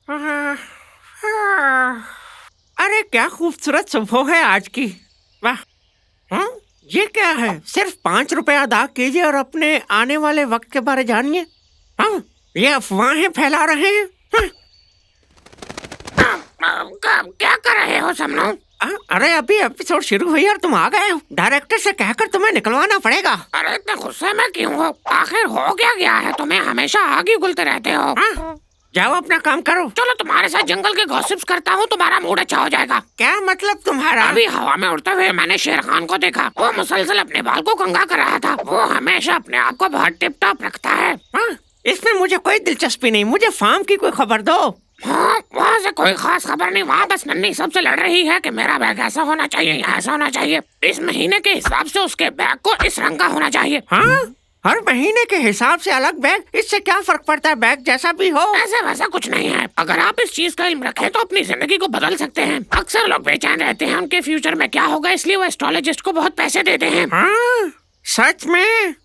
आह, आह, अरे क्या खूबसूरत सुबह है आज की। वाह। हाँ, ये क्या है? सिर्फ 5 रुपए अदा कीजिए और अपने आने वाले वक्त के बारे जानिए। हाँ, ये अफवाहें फैला रहे हैं। क्या कर रहे हो सब लोग? अरे अभी एपिसोड शुरू हुई और तुम आ गए हो। डायरेक्टर से कहकर तुम्हें निकलवाना पड़ेगा। अरे इतने गुस्से में क्यों हो? आखिर हो क्या गया है? तुम्हें हमेशा आग ही उगलते रहते हो। जाओ अपना काम करो। चलो तुम्हारे साथ जंगल के गॉसिप्स करता हूँ, तुम्हारा मूड अच्छा हो जाएगा। क्या मतलब तुम्हारा? अभी हवा में उड़ते हुए मैंने शेर खान को देखा। वो मुसलसल अपने बाल को कंघा कर रहा था। वो हमेशा अपने आप को बहुत टिप टॉप रखता है। इसमें मुझे कोई दिलचस्पी नहीं। मुझे फार्म की कोई खबर दो। हाँ, वहाँ से कोई खास खबर नहीं। वहाँ बस नन्ही सबसे लड़ रही है कि मेरा बैग ऐसा होना चाहिए या ऐसा होना चाहिए। इस महीने के हिसाब से उसके बैग को इस रंग का होना चाहिए। हाँ, हर महीने के हिसाब से अलग बैग। इससे क्या फर्क पड़ता है? बैग जैसा भी हो। ऐसा वैसा कुछ नहीं है। अगर आप इस चीज का इल्म रखें तो अपनी जिंदगी को बदल सकते हैं। अक्सर लोग बेचैन रहते हैं उनके फ्यूचर में क्या होगा, इसलिए वो एस्ट्रोलॉजिस्ट को बहुत पैसे देते हैं। हाँ, सच में?